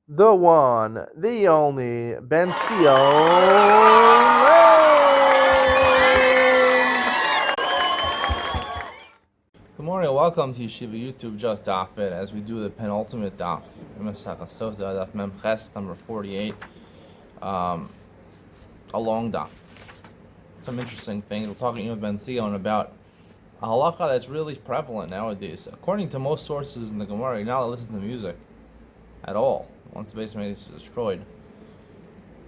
the one, the only, Ben Sion. Good morning and welcome to Yeshiva YouTube, just Daf It, as we do the penultimate Daf. Daf It Sotah, Daf Mem Ches, number 48. A long Daf. Some interesting things. We're talking with Ben Sion about a halacha that's really prevalent nowadays. According to most sources in the Gemara, you're not allowed to listen to music at all once the basement is destroyed.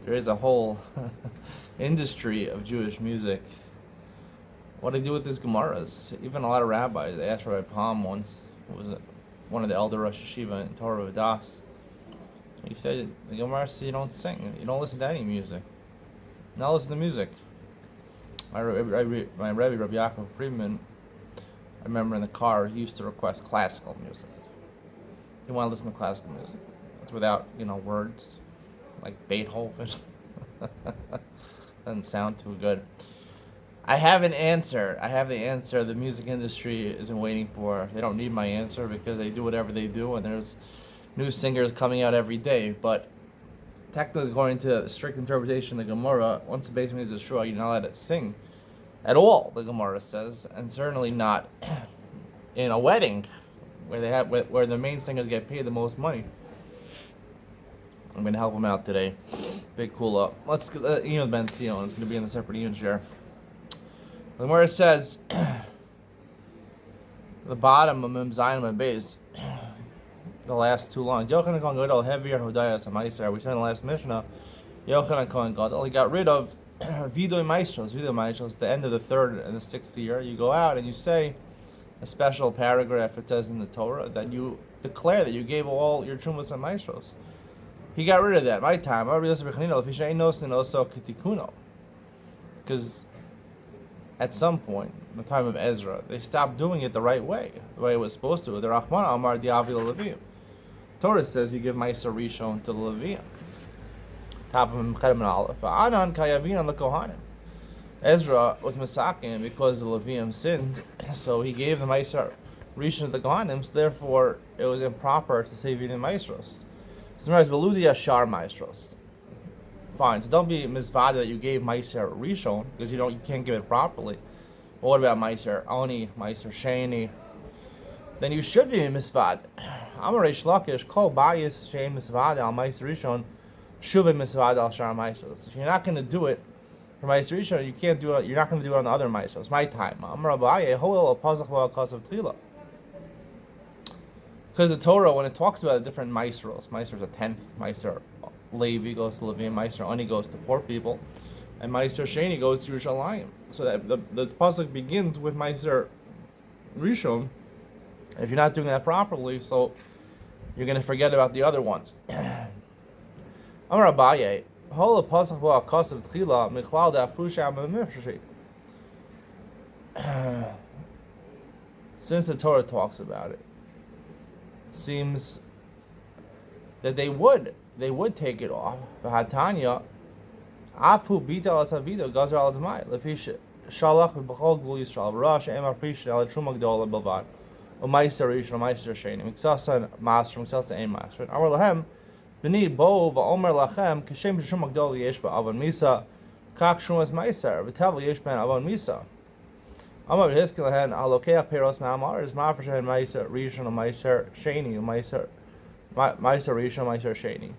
There is a whole industry of Jewish music. What do they do with these Gemaras? Even a lot of rabbis. They asked Rabbi Palm once, who was one of the elder Rosh Hashiva in Torah Vadas. He said, the Gemara says you don't sing, you don't listen to any music. Now listen to music. My Rebbe, Rabbi Yaakov Friedman, I remember in the car, he used to request classical music. He wanted to listen to classical music. It's without, words, like Beethoven. Doesn't sound too good. I have an answer. I have the answer the music industry isn't waiting for. They don't need my answer because they do whatever they do, and there's new singers coming out every day. But technically, according to the strict interpretation of the Gemara, once the basement is destroyed, you're not allowed to sing at all, the Gemara says, and certainly not in a wedding where the main singers get paid the most money. I'm going to help them out today. Big cool up. Let's get Ben Sion. It's going to be in the separate Ian share. The Gemara says, the bottom of Mem Zayin and Beis, the last two lines. Yochanan Kohen Gadol heavier Hodayas Meiser. We said in the last Mishnah, Yochanan Kohen Gadol. He got rid of Vidoy Maestros. Vidoy Maestros. The end of the third and the sixth year, you go out and you say a special paragraph. It says in the Torah that you declare that you gave all your Trumas and Maestros. He got rid of that. My time. Because at some point, in the time of Ezra, they stopped doing it the right way, the way it was supposed to. The Rahman Amar Diavil Levim. Torah says you give Meiser Rishon to the Levium. Top of Mechem and Aleph. Anan Kayavin on the Kohanim. Ezra was Masakin because the Levium sinned, so he gave the Meiser Rishon to the Kohanim, so therefore it was improper to say Vidin Meisros. So in other words, Veludi Ashar Meisros. Fine, so don't be misvada that you gave Meiser Rishon, because you can't give it properly. But what about Meiser Oni, Meiser Sheni? Then you should be misvad. Amar Reish Lakish, Kol Bayis Shein Misvad al Meiser Rishon, Shuv Misvad al Shar Meiser. If you're not going to do it for Meiser Rishon, you can't do it. You're not going to do it on the other Meiser. It's my time. Amar Abaye, Holel Pazach Wa Kasav Tchila. Because the Torah, when it talks about the different Meiseros, Meiser is a 10th, Meiser Levi goes to Levi, Meiser Ani goes to poor people, and Meiser Sheni goes to Yerushalayim. So that the pasuk begins with Meiser Rishon. If you're not doing that properly, so you're going to forget about the other ones. Amar Abaye, Hol pasuk wa kasav tchila michlal da'afusha mefreshi. Since the Torah talks about it, it seems that they would take it off. V'hatanya, afu bita al savido gazer al admai lefish shalach b'chol gul yisrael v'rash em afrish al truma gdola b'vad u'maiser rish u'maiser sheni miksasa master miksasa ein master. Amar lahem b'ni bo v'omer lachem kishem truma gdola yesh ba'avon misa kach shumas maiser v'tavel yesh ben avon misa. Amar v'hiskel lahen alokea peros ma'amar is ma'afresh hen maiser rish u'maiser sheni u'maiser Meiser Rishon, Meiser Sheni.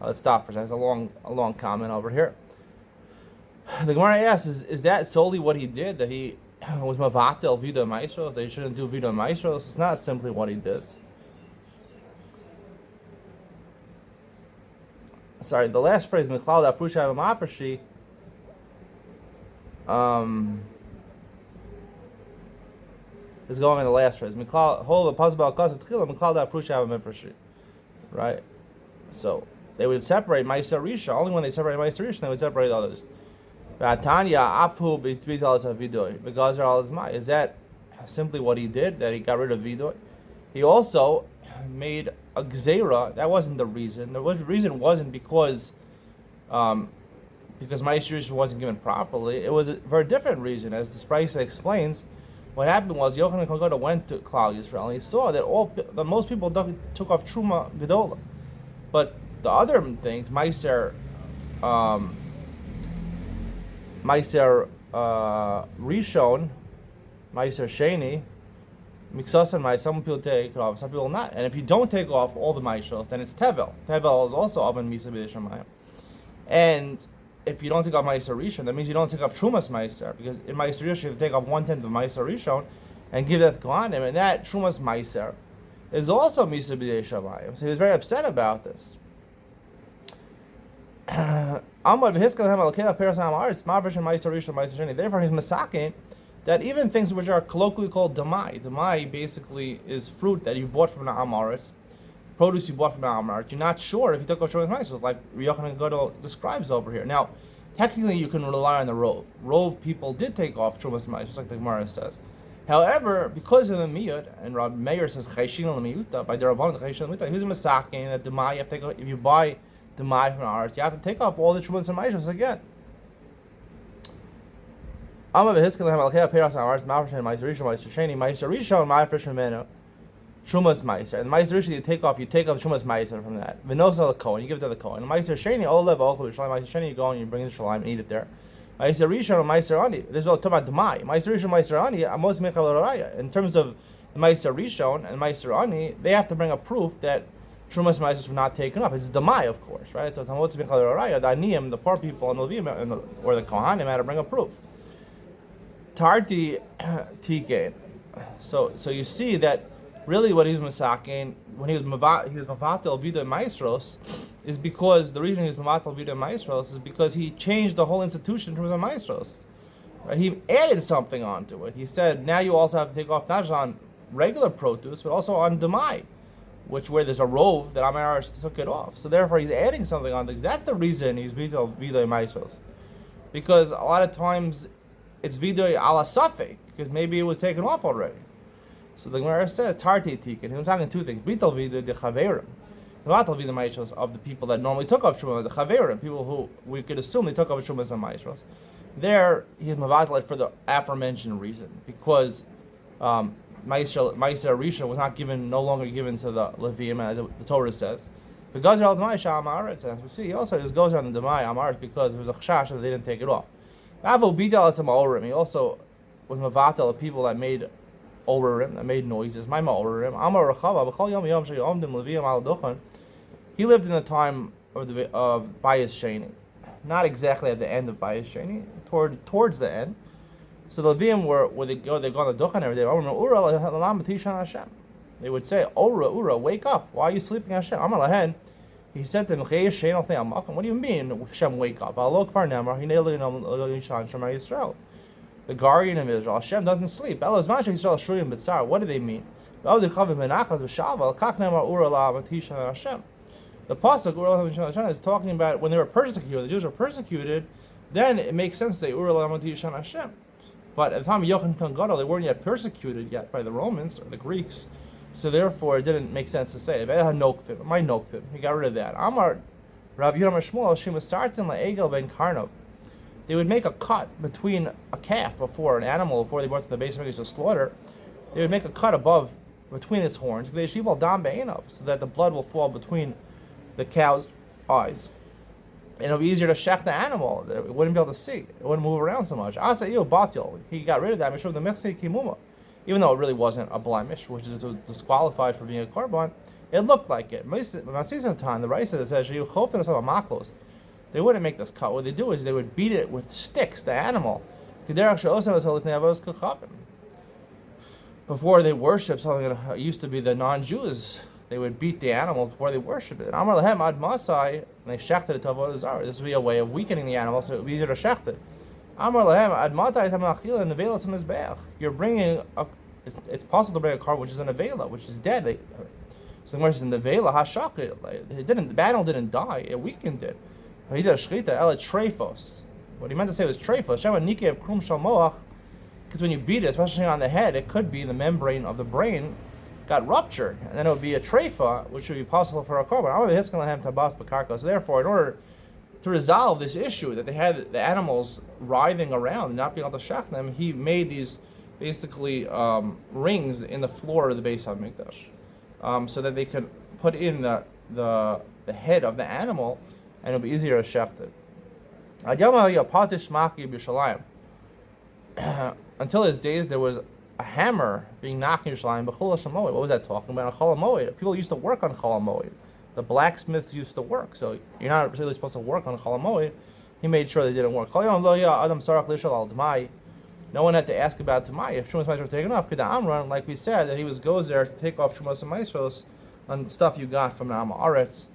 Let's stop for a second. It's a long comment over here. The Gemara asks, is that solely what he did? That he was Mavatel Vida Maestros? That he shouldn't do Vida Maestros? It's not simply what he did. Sorry, the last phrase, Michlal Dafusha Ma'aprashi, is going in the last phrase. Right? So they would separate Meiser Rishon. Only when they separate Meiser Rishon, they would separate others. Is that simply what he did? That he got rid of Vidoy? He also made a Gzeira. That wasn't the reason. The reason wasn't because Meiser Rishon wasn't given properly. It was for a different reason, as the Spraisa explains. What happened was Yochanan Kohen Gadol went to Klal Yisrael and he saw that most people took off Truma Gedola. But the other things, Meiser, um, Rishon, Meiser Sheni, Miksas and Meiser, some people take it off, some people not. And if you don't take off all the Meishos, then it's Tevel. Tevel is also Oven Misa B'Yishamayim. And if you don't take off Meiser Rishon, that means you don't take off Trumas Meiser, because in Meiser Rishon you have to take off 1/10 of Meiser Rishon and give that to Kohanim, and that Trumas Meiser is also Misa B'Yei Shamayim. So he was very upset about this. Therefore, he's masakin that even things which are colloquially called damai. Damai basically is fruit that you bought from an amaris, produce you bought from an amaris. You're not sure if you took off Shumas Meiser, like Yochanan Gadol describes over here. Now, technically, you can rely on the rov. Rov people did take off Shumas Meiser, like the Gemara says. However, because of the miyut, and Rabbi Meir says chayshin l'miyuta by the Rabban chayshin l'miyuta, he's a masakin that demai. You have to take off, if you buy demai from art, you have to take off all the trumas and meishos again. Amma v'hiskel lehem alkei aperas art ma'afresh ma'aser rishon ma'aser sheni ma'aser rishon ma'afresh mimenu trumas ma'aser, and ma'aser rishon you take off trumas ma'aser from that. V'nosa l'kohen, you give it to the kohen. And ma'aser sheni olev ochel b'shalayim ma'aser sheni you go and you bring it to shalayim and eat it there. Ma'aser Rishon and Ma'aser Ani. This is all talking about Demai. Ma'aser Rishon and Ma'aser Ani, Amos Mechal Raya. In terms of the Ma'aser Rishon and Ma'aser Ani, they have to bring a proof that Trumas Ma'aser were not taken up. It's Demai, of course, right? So it's Amos Mechal Raya. The Aniyim, the poor people, and the Levim, or the Kohanim, had to bring a proof. Tarti Tikein. So you see that really what he was masakin when he was mavatel vida maestros is because the reason he was mavatel vida maestros is because he changed the whole institution in terms of maestros. Right? He added something onto it. He said now you also have to take off not just on regular produce but also on demai, which where there's a rove that Amar took it off. So therefore he's adding something on things. That's the reason he's mavatel vida maestros, because a lot of times it's vida ala safek because maybe it was taken off already. So the Gemara says, Tarti Tikin. He was talking two things. Bital Vida, the Chaverim. Bital Vida Maishos of the people that normally took off Shumas, the Chaverim, people who we could assume they took off Shumas and Maishos. There, he is Mavatal for the aforementioned reason. Because Ma'aser Rishon was no longer given to the Leviim, as the Torah says. The Gazer al Demai Shah Amaretz, and as we see, also this goes on the Demai Amaretz because there was a chash that they didn't take it off. Avo Bidal Asam Orim. He also was Mavatal of people that made Orim, that made noises. My Orim. Amar Rachava, B'chol Yom Yom Sheyomdim Leviim Al Duchan. He lived in the time of Bayis Sheni, not exactly at the end of Bayis Sheni, towards the end. So the Leviim were they go on the Duchan every day. They would say, Ura, wake up! Why are you sleeping, Hashem? Amar Lahen. He said to them, what do you mean, Hashem, wake up? The guardian of Israel, Hashem doesn't sleep. What do they mean? The pasuk is talking about when they were persecuted. The Jews were persecuted. Then it makes sense to say Hashem. But at the time of Yochanan Gadol, they weren't yet persecuted yet by the Romans or the Greeks. So therefore, it didn't make sense to say. My nokfim. He got rid of that. Amar Rav Yudam Shmuel Shimasartin LaEgel Ben Karnov. They would make a cut between a calf before they brought it to the base of the slaughter. They would make a cut between its horns, so that the blood will fall between the cow's eyes. And it'll be easier to shech the animal. It wouldn't be able to see. It wouldn't move around so much. He got rid of that. Even though it really wasn't a blemish, which is disqualified for being a korban, it looked like it. Most of the time, the Raisa says they wouldn't make this cut. What they do is they would beat it with sticks, the animal. Before they worship something that used to be the non-Jews, they would beat the animal before they worship it. And they shechted it to avodah zarah. This would be a way of weakening the animal, so it would be easier to shecht it. You're bringing it's possible to bring a carbon which is an avela, which is dead. So the Gemara says in the vela hashakit, the animal didn't die, it weakened it. He did a shchita el trefos. What he meant to say was trefos. Shema nike of krum shalmoach, because when you beat it, especially on the head, it could be the membrane of the brain got ruptured, and then it would be a trefa, which would be possible for a carbon. So therefore, in order to resolve this issue that they had the animals writhing around and not being able to shech them, he made these basically rings in the floor of the Beis HaMikdash, so that they could put in the the head of the animal, and it'll be easier to shecht it. Until his days, there was a hammer being knocked in Yerushalayim. What was that talking about? A Chol Hamoed. People used to work on Chol Hamoed. The blacksmiths used to work. So you're not really supposed to work on Chol Hamoed. He made sure they didn't work. No one had to ask about Tamai. If Shumas Maisros was taken off, Amran, like we said, that he goes there to take off Shumas Maisros on stuff you got from the Aretz,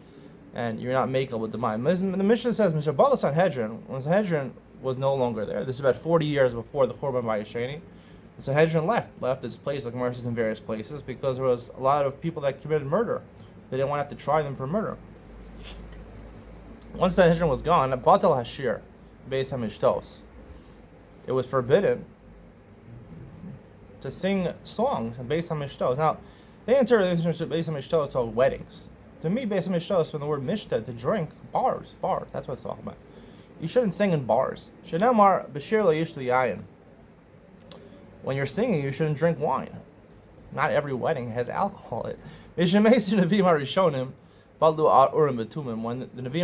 and you're not making with the Mai. The Mishnah says, Mishabala Sanhedrin, when Sanhedrin was no longer there, this is about 40 years before the Korban Vayisheni, the Sanhedrin left this place, like Gemara says in various places, because there was a lot of people that committed murder. They didn't want to have to try them for murder. Once the Sanhedrin was gone, Batal Hashir, Beis HaMishtos, it was forbidden to sing songs in Beis HaMishtos. Now, they interpret Beis HaMishtos to weddings. To me, Beis HaMishtos, from the word mishta, to drink, bars, that's what it's talking about. You shouldn't sing in bars. Shenamar b'shir lo yish yayin. When you're singing, you shouldn't drink wine. Not every wedding has alcohol in it. When the Nevi'im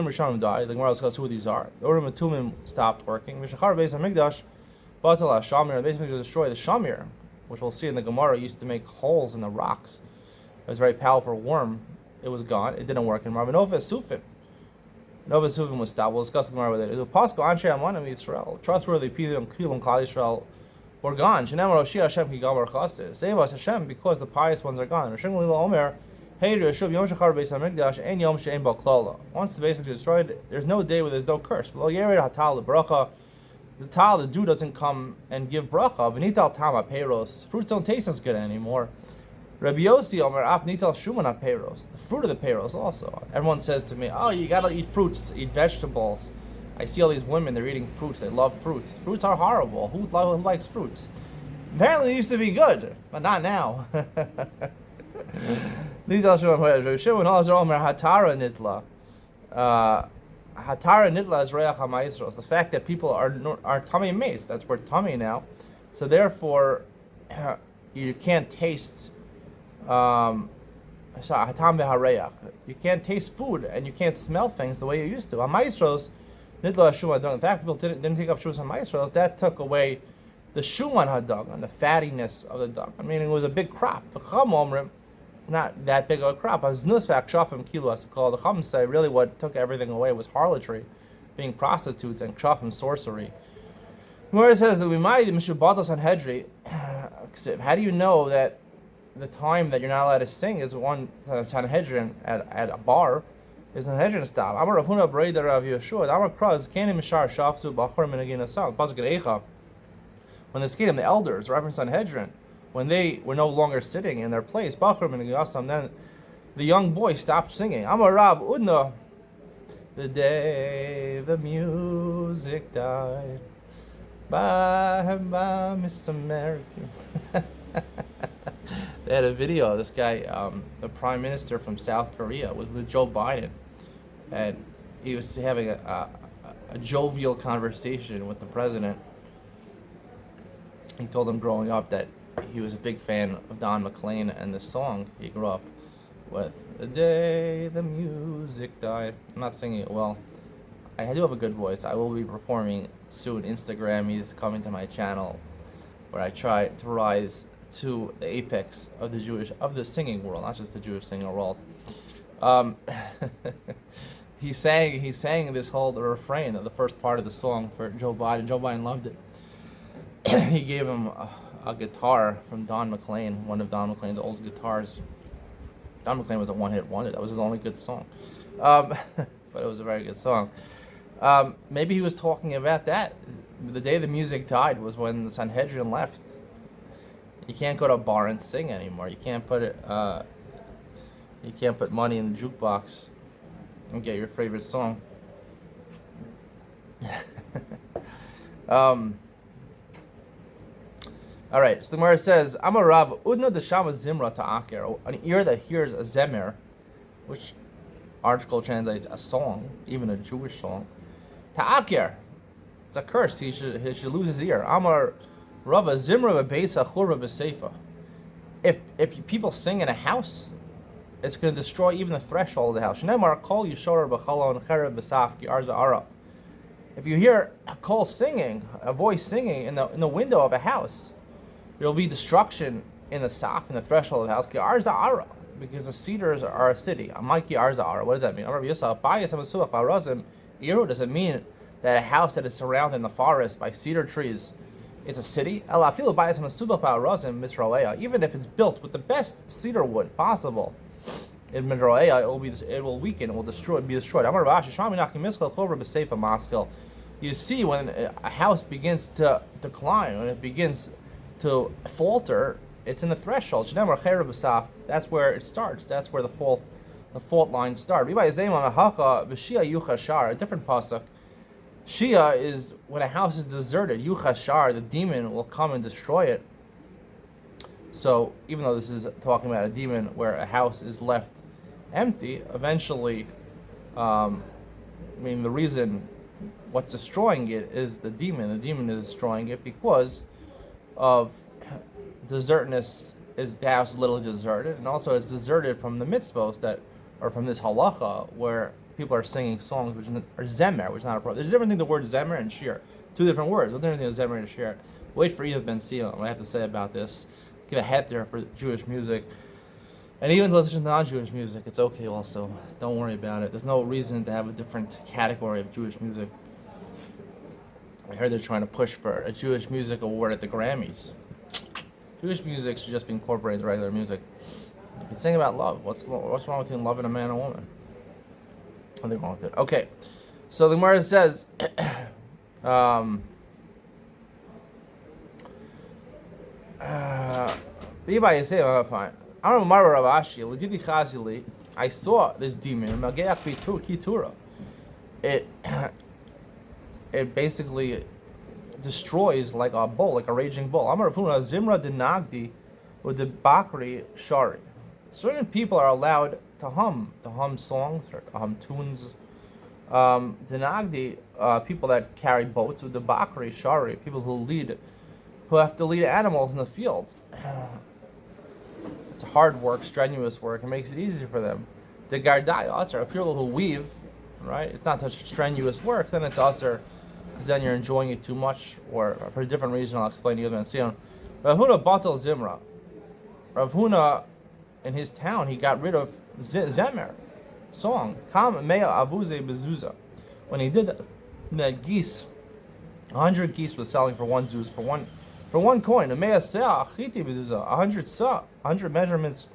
Rishonim died, the Gemara discusses who these are. The Urim and Tumim stopped working. Mishachar Beis HaMikdash, Batal HaShamir, the Beis HaMikdash destroyed the Shamir, which we'll see in the Gemara, used to make holes in the rocks. It was a very powerful worm. It was gone. It didn't work anymore. Nova Sufim was stopped. We'll discuss the Gemara with it. It was Pascal Anshe Amonim Yisrael. Trustworthy people in Klal Yisrael were gone. Shenamar Oshia Hashem Ki Gamar Chassid. Save us Hashem because the pious ones are gone. Rishon Lila Omer. Hey, Rishub Yom Shachar Beis HaMikdash and Yom She'en Ba Klala. Once the Beis HaMikdash is destroyed, there's no day where there's no curse. V'lo Yered Hatal Bracha. The dew doesn't come and give bracha. V'nital Tama Peiros. Fruits don't taste as good anymore. Rabbi Yossi Omer Af Nital Shuman Peiros. The fruit of the Peiros also. Everyone says to me, oh, you gotta eat fruits, eat vegetables. I see all these women, they're eating fruits, they love fruits. Fruits are horrible. Who likes fruits? Apparently it used to be good, but not now. Hatara nitla. Hatara nitla is reach ha'ma'isros. The fact that people are tummy mace, that's where tummy now. So therefore, you can't taste. You can't taste food and you can't smell things the way you used to. Ha'ma'isros nitla shuman dung. In fact, people didn't take off shoes ha'ma'isros. That took away the shuman hadang and the fattiness of the dung. I mean, it was a big crop. The chum omrim. Not that big of a crop. As nusvak shafim kilu, as called the Chum say, really what took everything away was harlotry, being prostitutes, and shafim sorcery. Where it says that we might mishubatos Sanhedri. How do you know that the time that you're not allowed to sing is one Sanhedrin at a bar? Is Sanhedrin stop? Amar Rav Huna Breder Rav Yeshua. Amar Kraz Kani Mishar Shafzu Bachor Minagin Asal. Pasuk Eicha. When they came, the elders reference Sanhedrin. When they were no longer sitting in their place, then the young boy stopped singing. Amar Rab Udna. The day the music died. Bye, Miss America. They had a video of this guy, the prime minister from South Korea, with Joe Biden, and he was having a jovial conversation with the president. He told him growing up that he was a big fan of Don McLean and the song he grew up with. The day the music died. I'm not singing it well. I do have a good voice. I will be performing soon. Instagram is coming to my channel, where I try to rise to the apex of the singing world, not just the Jewish singing world. He sang this whole refrain of the first part of the song for Joe Biden. Joe Biden loved it. He gave him a guitar from Don McLean, one of Don McLean's old guitars. Don McLean was a one-hit wonder. That was his only good song. But it was a very good song. Maybe he was talking about that. The day the music died was when the Sanhedrin left. You can't go to a bar and sing anymore. You can't put money in the jukebox and get your favorite song. All right, so the Gemara says, Amar Rav, Udna Deshama Zimra Ta'aker, an ear that hears a zemer, which article translates a song, even a Jewish song. Ta'aker, it's a curse, he should lose his ear. Amar Rav, Zimra Bebeisa Churva Beseifa. If people sing in a house, it's going to destroy even the threshold of the house. Shneimar kol yishor b'chalon cherev b'saf ki arza ara. If you hear a kol singing, a voice singing in the window of a house, there will be destruction in the saf, in the threshold of the house. Ki arza ara, because the cedars are a city. Amaki arza ara. What does that mean? Does it mean that a house that is surrounded in the forest by cedar trees, it's a city? Even if it's built with the best cedar wood possible, in Midraeya, it will weaken, it will be destroyed. You see, when a house begins to decline, when it begins to falter, it's in the threshold. That's where it starts. That's where the fault lines start. A different pasuk. Shia is when a house is deserted. Yuchashar, the demon will come and destroy it. So even though this is talking about a demon where a house is left empty, eventually, the reason what's destroying it is the demon. The demon is destroying it because of desertness. The house is literally deserted, and also it's deserted from the mitzvos that, or from this halacha where people are singing songs which are zemer, which is not appropriate. There's a difference between the word zemer and shir. Two different words. What's the difference between zemer and shir? Wait for Yves Ben Sion. What I have to say about this. Give a head there for Jewish music. And even to listen to non-Jewish music, it's okay also. Don't worry about it. There's no reason to have a different category of Jewish music. I heard they're trying to push for a Jewish music award at the Grammys. Jewish music should just be incorporated into regular music. You can sing about love. What's wrong between loving a man and a woman? Nothing wrong with it. Okay. So the Gemara says, fine. I saw this demon. It basically destroys like a bull, like a raging bull. Zimra denagdi with the bakri shari. Certain people are allowed to hum songs or to hum tunes. Denagdi, people that carry boats, with the bakri shari, people who have to lead animals in the field. It's hard work, strenuous work. It makes it easy for them. The gardai asr, people who weave, right? It's not such strenuous work. Then it's asr, because then you're enjoying it too much, or for a different reason. I'll explain to you then. Rav Huna batal zimra. Rav Huna, in his town, he got rid of zemer, song. Kam mea avuze bezuza. When he did that geese, 100 geese was selling for one zuz, for one coin. A mea seah achiti bezuza. 100 sa, 100 measurements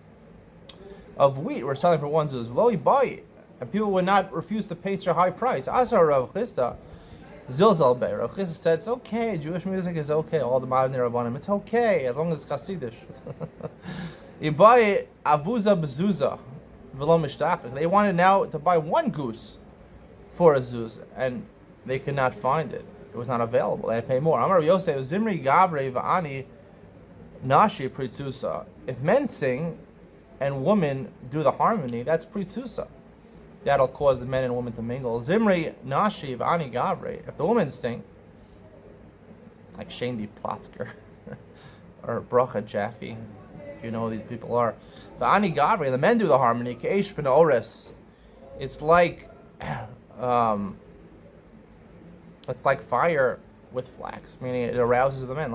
of wheat were selling for one zuz. V'lo yibai, and people would not refuse to pay such a high price. Asar Rav Chisda zilzal bei. Rav Chisda said, it's okay. Jewish music is okay. All the modern Rabbanim, it's okay as long as it's Hasidish. Yibai avuza bezuza. They wanted now to buy one goose for a zuz, and they could not find it. It was not available. They had to pay more. Amar Yosef Zimri Gabre Va'ani Nashi Pritzusa. If men sing and women do the harmony, that's Pritzusa. That'll cause the men and women to mingle. Zimri Nashi Va'ani Gabre. If the women sing, like Shandi Plotzker or Bracha Jaffe, if you know who these people are. Va'ani Gabre, the men do the harmony. Ke'esh ben Ores. It's like fire with flax, meaning it arouses the men.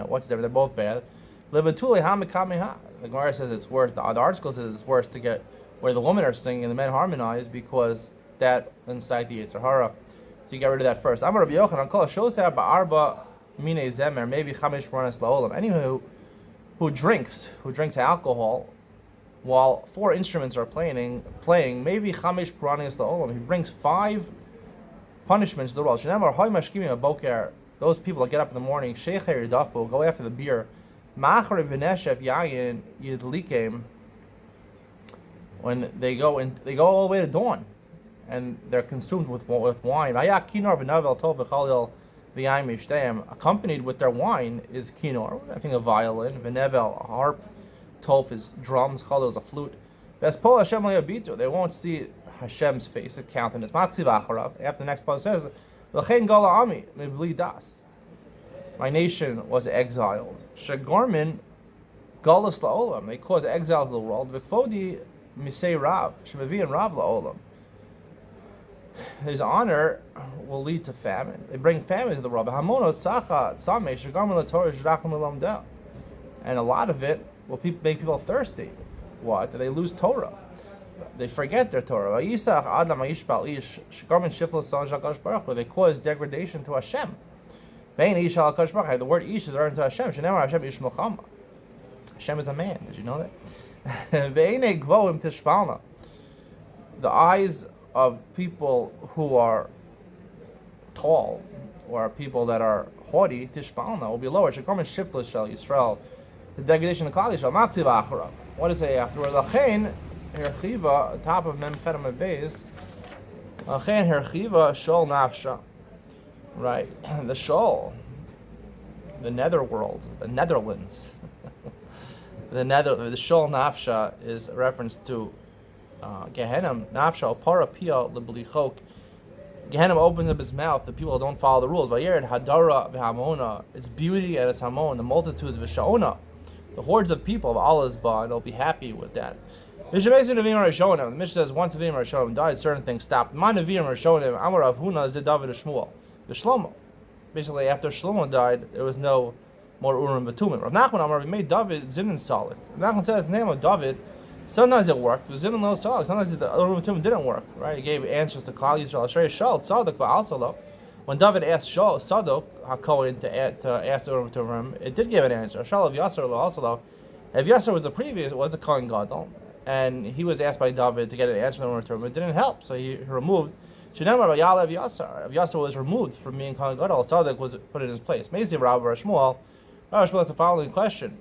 What's there? They're both bad. The Gemara says it's worse. The article says it's worse to get where the women are singing and the men harmonize, because that incite the Yetzer Hara. So you get rid of that first. Amar Rabbi Yochanan Kol shows that ba'arba mine zemer, maybe chamish ranas la'olam. Anyone who drinks alcohol while 4 instruments are playing, maybe chamish ranas la'olam. He brings 5 punishments to the world. Shenamar hoy mashkimim aboker. Those people that get up in the morning, shecher yidafu, go after the beer. Machar v'neshef yayin yidlikem. When they go all the way to dawn, and they're consumed with wine. Accompanied with their wine is kinor, I think a violin, v'nevel, a harp, tov is drums, chalil is a flute. They won't see Hashem's face, the countenance. After the next part says, my nation was exiled. Shagormin galus la'olam. They caused exile to the world. V'kvodi misei Rav, Shemavi and Rav la'olam. His honor will lead to famine. They bring famine to the world. And a lot of it will make people thirsty. What? They lose Torah. They forget their Torah. They cause degradation to Hashem. The word ish is referring to Hashem. Hashem is a man. Did you know that? The eyes of people who are tall or people that are haughty, tishpalna, will be lower. Shekom is shiftless shall Yisrael. The degradation of the Klal Yisrael. Maksiv achara. What does it say afterward? Lachein herchiva, top of Mem Chetam Beis. Lachein herchiva shol nafsha. Right, the shol, the netherworld, the Netherlands. the shol nafsha is a reference to Gehenna. Nafsha para pia leblichok. Gehenna opens up his mouth. The people don't follow the rules. Vayered hadara v'hamona. Its beauty and its hamon, the multitudes v'shaona. The hordes of people of Allah's ba, and they'll be happy with that. The Mishnah says once Avim Rishonim died, certain things stopped. Man Avim Rishonim Amar Rav Huna Zid David Shmuel. The Shlomo. Basically, after Shlomo died, there was no more Urim V'Tumim. Rav Nachman Amar, we made David Zimin Salik. Rav Nachman says the name of David. Sometimes it worked. Zimin Lo Salik. Sometimes the Urim V'Tumim didn't work. Right? He gave answers to Klal Yisrael. Ashrei Shal Tzadok V'Alsalo. When David asked Sadok HaKohen to ask the Urim V'Tumim, it did give an answer. Shal of Yasser Lo Alsalo. If Yasser was the Kohen Gadol, and he was asked by David to get an answer from the Urim V'Tumim, it didn't help. So he removed. Shenamar Yal Ev Yasser. Ev Yasser was removed from being Kohen Gadol. Sadok was put in his place. Mezi Rav Shmuel. Rav Shmuel has the following question: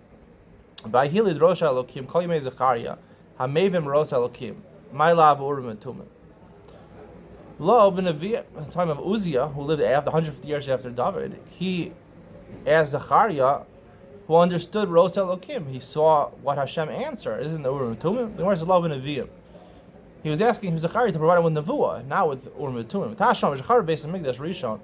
Vayhilid Rosh Elokim Kol Yimei Zechariah Hamevim Rosh Elokim My Lav Urim V'Tumim. Lo ben Avi, at the time of Uzziah, who lived after 150 years after David, he asked Zechariah, who understood Rosh Elokim. He saw what Hashem answered. Isn't the Urim V'Tumim? The word is Lo ben Avi. He was asking Zechariah to provide him with Nevuah, not with Urim V'Tumim. Tasham Zechariah based on Migdash Rishon.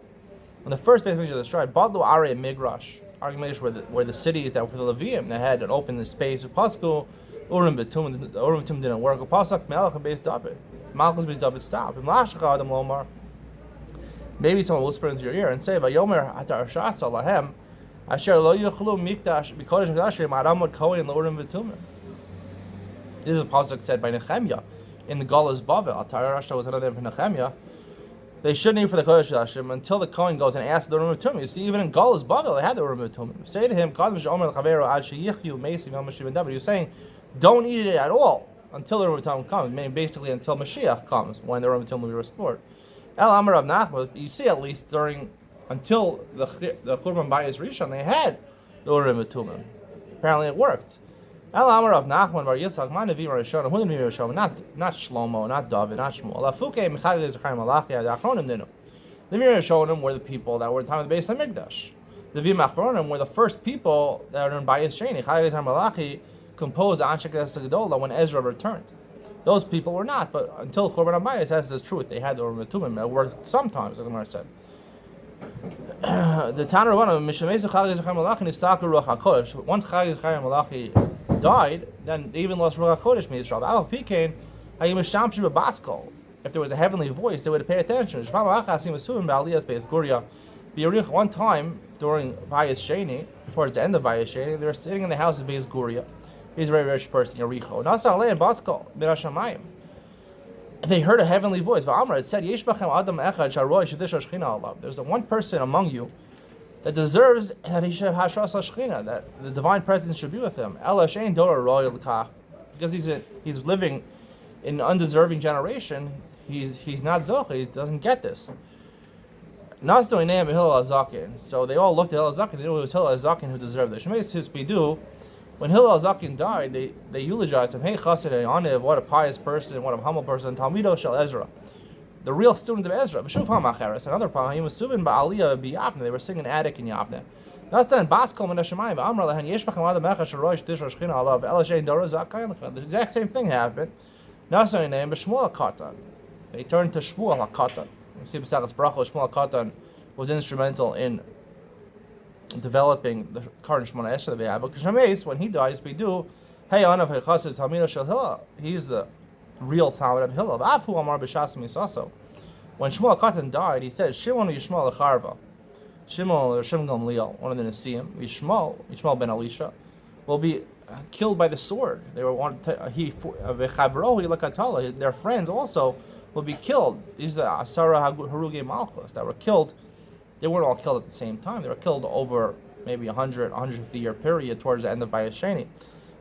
When the first base of Migdash destroyed, Badlu Are Migrash, arguments where the cities that were for the Levium that had an open space. Upasku Urim V'Tumim, the Urim V'Tumim didn't work. Upasak Melech based David. Malchus based David stopped. Maybe someone will whisper into your ear and say, "Vayomer Hatar Shasa Lahem Asher Lo Yuchlu Mikdash Bikodesh Mikdashim Aramot Kohen L'Urim V'Tumim." This is a pasuk said by Nehemiah in the Galus Bavel. Atar Rasha was another name for Nehemiah. They shouldn't eat for the Kodesh Hashem until the Kohen goes and asks the Urim V'Tumim. You see, even in Galus Bavel, they had the Urim V'Tumim. Say to him, You're saying, don't eat it at all until the Urim V'Tumim comes, meaning basically until Mashiach comes, when the Urim V'Tumim will be restored. El Amar of Nachman, you see at least until the Churban Bayis Rishon, they had the Urim V'Tumim. Apparently it worked. El Amar of Nachman Bar Yitzchak, Man Nevim Rishon, who Nevim Rishon, not Shlomo, not David, not Shmuel. Lafuke Michal Yizachayim Malachi Achronim Dinu. The Nevim Rishonim were the people that were in the time of the Beis Hamikdash. The Nevim Achronim were the first people that were in Bayis Sheni. Chal Yizachayim Malachi composed Anshek Gedolah when Ezra returned. Those people were not, but until Churban HaBayis says the truth, they had the Urim V'Tumim. It worked sometimes, like the Gemara said. The Tanur Rabbanan, Mishamezu Chal Yizachayim Malachi Nistaku Ruach HaKodesh. Once Chal Yizachayim Malachi died, then they even lost Ruach HaKodesh Miyisrael. Al Pikein Hayim Shamshi B'Baskol. If there was a heavenly voice, they would pay attention. One time during Bayis Sheni, towards the end of Bayis Sheni, they were sitting in the house of Beis Guria. He's a very rich person, Yericho. They heard a heavenly voice. It said, there's one person among you that deserves that he should have Hashras HaShechina, that the divine presence should be with him. Because he's living in an undeserving generation, he's not Zocha, he doesn't get this. So they all looked at Hillel Zaken, they knew it was Hillel Zaken who deserved it. When Hillel Zaken died, they eulogized him. Hey, Chassid Aniv, what a pious person, what a humble person. Talmido Shel Ezra, the real student of Ezra. B'shuv HaMacheres, another problem. He was Subin Ba'aliyah B'Yavne. They were singing in attic in Yavne. That's then Baskol Min Hashemayim. Amar Lehen Yesh B'Chem Adam Echad Shorosh Dish Rosh China Alav El Shein Dora Zaken. The exact same thing happened. Nasa name B'Shmuel HaKatan. They turned to Shmuel HaKatan. You see, besides Brachos, Shmuel HaKatan was instrumental in developing the current Shemona Esrei that we have. But Shemeis, when he dies, we do Hey, Anav Hechasid Talmida Shel Hillel. He's the real Talmud of Hillel. Afu Amar B'Shas Misaso. When Shmuel Katan died, he said, Shimon Yishmael Lecharva. Shimon Gamliel, one of the Nesiim, Yishmael ben Elisha, will be killed by the sword. They were their friends also will be killed. These are the Asara Haruge Malchus that were killed. They weren't all killed at the same time. They were killed over maybe 150 year period towards the end of Bayasheni.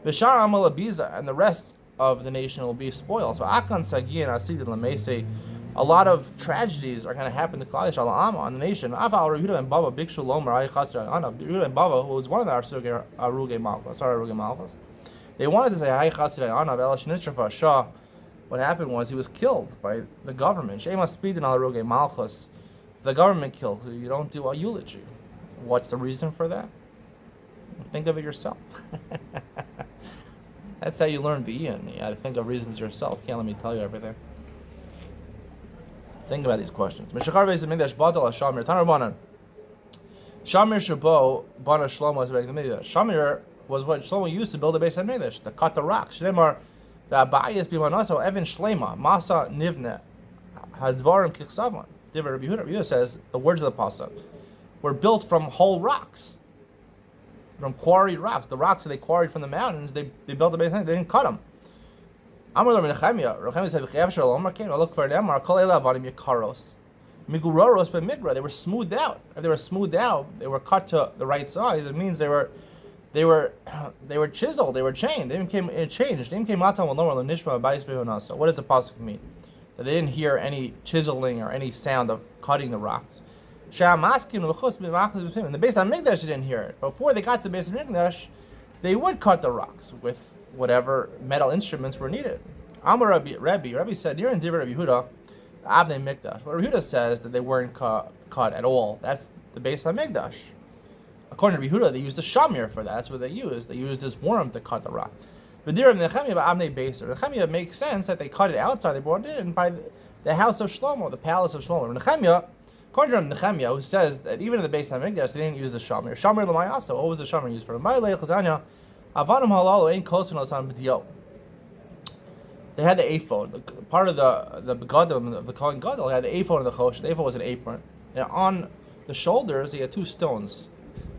Vishar Amal Abiza and the rest of the nation will be spoiled. So Akan Sagi and Asid Lamese, a lot of tragedies are going to happen to Klal Yisrael on the nation. Aval Rehuda and Baba Big Shalom Rehuda and Baba, who was one of the Aruge Malchus. They wanted to say Hay Chassid Anav Elash Nitrafa Shah. What happened was he was killed by the government. Shema Speed and Aruge Malchus. The government killed. You don't do a eulogy. What's the reason for that? Think of it yourself. That's how you learn Be'in. You got to think of reasons yourself. You can't let me tell you everything. Think about these questions. Meshachar Beis Hamikdash Badal Shamir Tanarbanan. Shamir Shabo Bana Shlomo was the Mikdash. Shamir was what Shlomo used to build the Beis Hamikdash, to cut the rock. Shnemar the Abayis Bimanaso Evan Shlema Masa Nivne Hadvarim Kichsavan. Rabbi Yehuda says the words of the pasuk were built from whole rocks, from quarried rocks. The rocks that they quarried from the mountains, they built the Beis Hamikdash. They didn't cut them. Amar Nechemia. Nechemia said, "V'cheyav shalom came. I look for them. Our kol elavanim yikaros, miguroros b'migra. They were smoothed out. If they were smoothed out, they were cut to the right size. It means they were chiseled. They were chained. They became changed. They became matam v'lomer l'nishma b'bayis b'honasa. What does the pasuk mean? That they didn't hear any chiseling or any sound of cutting the rocks. Sha'amaskin v'chus b'machnas b'fim. In the Beis Hamikdash, they didn't hear it. Before they got to the Beis Hamikdash, they would cut the rocks with whatever metal instruments were needed. Amar Rabbi said, "You're in Divrei Rabbi Yehuda, Avnei Mikdash." What Rabbi Yehuda says that they weren't cut at all. That's the Beis Hamikdash. According to Rabbi Yehuda, they used the shamir for that. That's what they used. They used this worm to cut the rock. But Nechemia Avnei Beiser. Nechemia makes sense that they cut it outside. They brought it in by the house of Shlomo, the palace of Shlomo. Nechemia, according to Nechemia, who says that even in the Beis Hamikdash they didn't use the shamir. Shamir l'mayasa. What was the shamir used for? Avanim halalu ain't kosenos on b'dio. They had the ephod. Part of the begadim of the Kohen Gadol had the ephod and the chosh. The ephod was an apron, and on the shoulders he had 2 stones,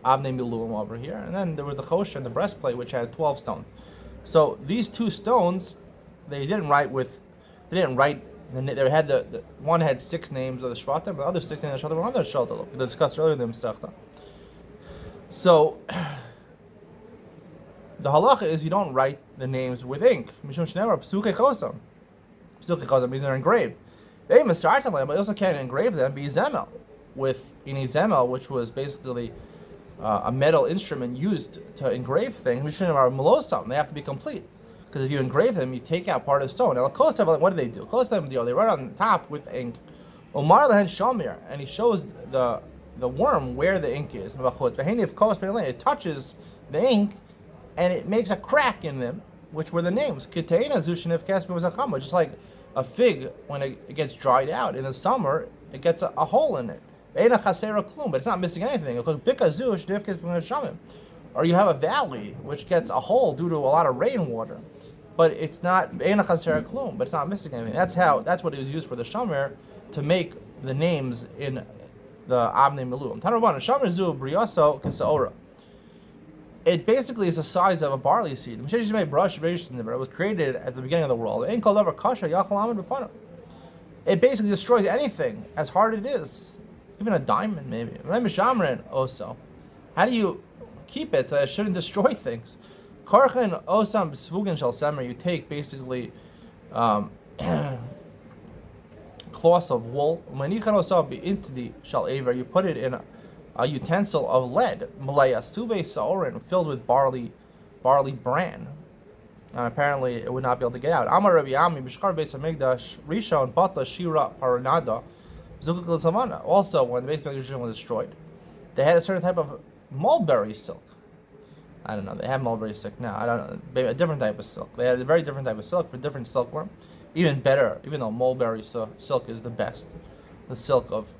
avnei miluim over here, and then there was the chosh and the breastplate, which had 12 stones. So these 2 stones, they didn't write. They had the one had 6 names of the shvatim, the other 6 names of the shvatim were on the shoulder. We discussed earlier in the Masechta. So the halacha is you don't write the names with ink. Mishum shneimar psuke chosam. Psuke chosam means they're engraved. They misartan them, but you also can't engrave them. Be zemel with zemel, which was basically a metal instrument used to engrave things. Mishum shneimar melosam. They have to be complete, because if you engrave them, you take out part of the stone. Now, kosav, what do? They write on top with ink. Omar lehen shamir, and he shows the worm where the ink is. It touches the ink, and it makes a crack in them, which were the names. Just like a fig, when it gets dried out in the summer, it gets a hole in it. But it's not missing anything. Or you have a valley which gets a hole due to a lot of rainwater, but it's not, but it's not missing anything. That's what it was used for the shamer, to make the names in the Avnei Miluim. Tanarbanan shamer zu briyaso kesaora. It basically is the size of a barley seed. It was created at the beginning of the world. It basically destroys anything, as hard as it is. Even a diamond, maybe. Also. How do you keep it so that it shouldn't destroy things? You take basically cloths of wool. You put it in a utensil of lead, malaya sube saorin, filled with barley bran, and apparently it would not be able to get out. Amar Rabbi Ami b'shchar Beis Hamikdash Rishon Batla Shira Paranada Zukuk l'Savana. Also, when the Beis Hamikdash was destroyed, they had a certain type of mulberry silk. I don't know. They have mulberry silk now. I don't know. Maybe a different type of silk. They had a very different type of silk for different silkworm. Even better, even though mulberry silk is the best, the silk of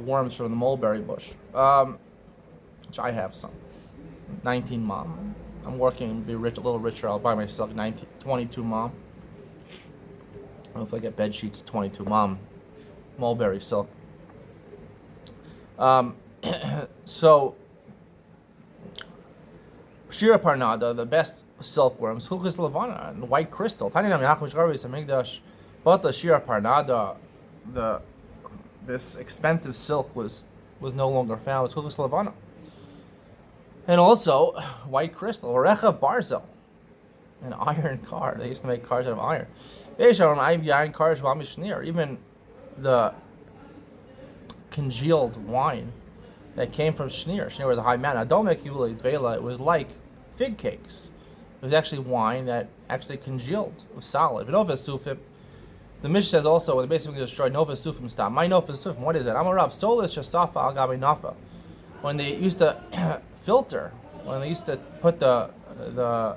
worms from the mulberry bush, which I have some, 19 mom. I'm working, be rich, a little richer. I'll buy myself 22 mom. If I get bed sheets, 22 mom, mulberry silk. So Shira Parnada, the best silkworms, Huchis Lavana, and white crystal. Tiny Nam Yachmish Garvis Amigdash, but the Shira Parnada, this expensive silk was no longer found. It was Huchis Lavana. And also white crystal, Orechav Barzel, an iron car. They used to make cars out of iron. Even the congealed wine that came from Schneer. Schneer was a high mountain. It was like fig cakes. It was actually wine that actually congealed. It was solid. The Mishnah says also, when they basically destroyed Nova Sufim stop. My Nova Sufim, what is it? I'm a Rav. Solis Shastafa Al Gabi Nafa. When they used to filter, when they used to put the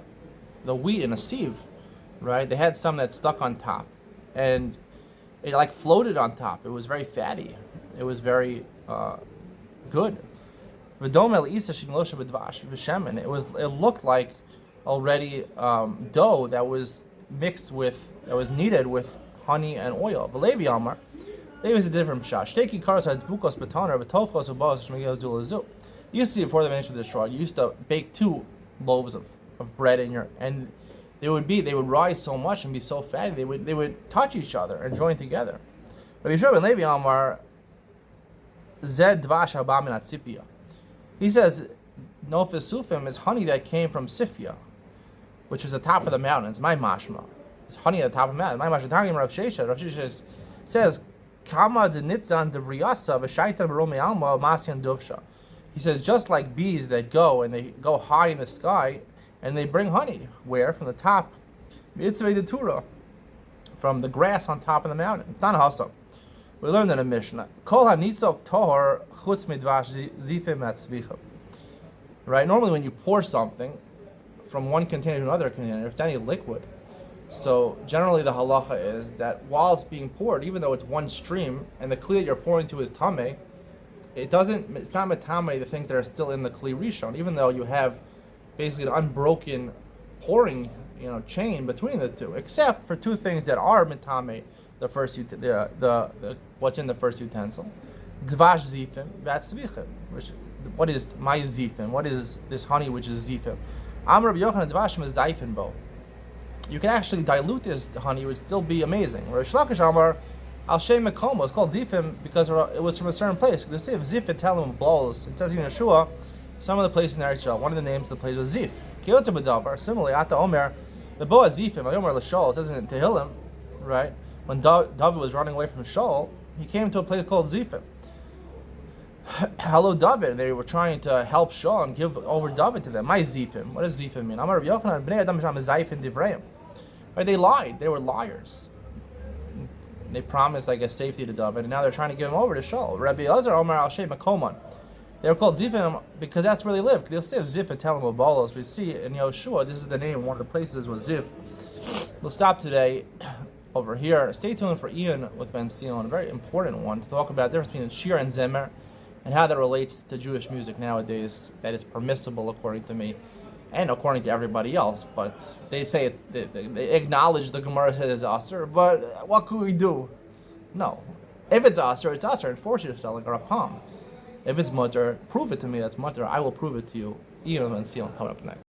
wheat in a sieve, right? They had some that stuck on top, and it like floated on top. It was very fatty. It was very good. It looked like already dough that was mixed with, that was kneaded with honey and oil. V'levi Amar, maybe it's a different pshat. Shteki karas hadvukos betaner v'tovchos ubos shmegel zulazu. You used to see before the Mishnah destroyed, you used to bake 2 loaves of bread in your, and they would rise so much and be so fatty they would touch each other and join together. But Yisrael ben Levi Amar Zed Dvash Haba min Atzipia. He says Nofes Sufim is honey that came from Sifia, which was the top of the mountains. My mashma, it's honey at the top of the mountain. My mashma talking Rav Shesha says Kama de Nitzan de Vriasa v'Shaitan Baromi Alma Masyan Dovsha. He says just like bees that go and they go high in the sky and they bring honey, where? From the top, Mitzvah de Torah, from the grass on top of the mountain. Tanahasa. We learned in a Mishnah. Kol hanitzok tohor chutz midvash zifim atzvicha. Right? Normally, when you pour something from one container to another container, if it's any liquid, so generally the halacha is that while it's being poured, even though it's one stream and the kli that you're pouring to is tameh, it's not metameh the things that are still in the kli rishon, even though you have basically an unbroken pouring, chain between the two, except for 2 things that are metame, the first the what's in the first utensil, dvash zifim, vatzvichim. What is my zifim? What is this honey which is zifim? Amar Yochanan dvashim is zifim bo. You can actually dilute this honey; it would still be amazing. Rish Lakish Amar al shem mekomo. It's called zifim because it was from a certain place. The sieve zifim tell him blows. It says in Yeshua, some of the places in Eretz Yisrael, one of the names of the place was Zif. Kiyotze b'davar. Similarly, Ata Omer, the Boaz Zifim, Omer l'Shol. It says in Tehillim, right? When David was running away from Shaul, he came to a place called Zifim. Hello, David. They were trying to help Shaul and give over David to them. My Zifim. What does Zifim mean? Amar Rabbi Yochanan b'nei Adam Sham Zayfim Divreim. Right? They lied. They were liars. They promised, safety to David, and now they're trying to give him over to Shaul. Rabbi Elazar Omer al Shem Makoman. They were called Zifim because that's where they lived. They'll say Zif and tell them Abalos. We see in Yoshua, this is the name, one of the places was Zif. We'll stop today over here. Stay tuned for Ian with Ben Sion, a very important one, to talk about the difference between Shir and Zemer and how that relates to Jewish music nowadays, that is permissible according to me and according to everybody else. But they say they acknowledge the Gemara says Aser, but what could we do? No. If it's Aser, it's Aser, and force yourself like Rav Pam. If it's mutter, prove it to me that's mutter. I will prove it to you. Ian and Sion coming up next.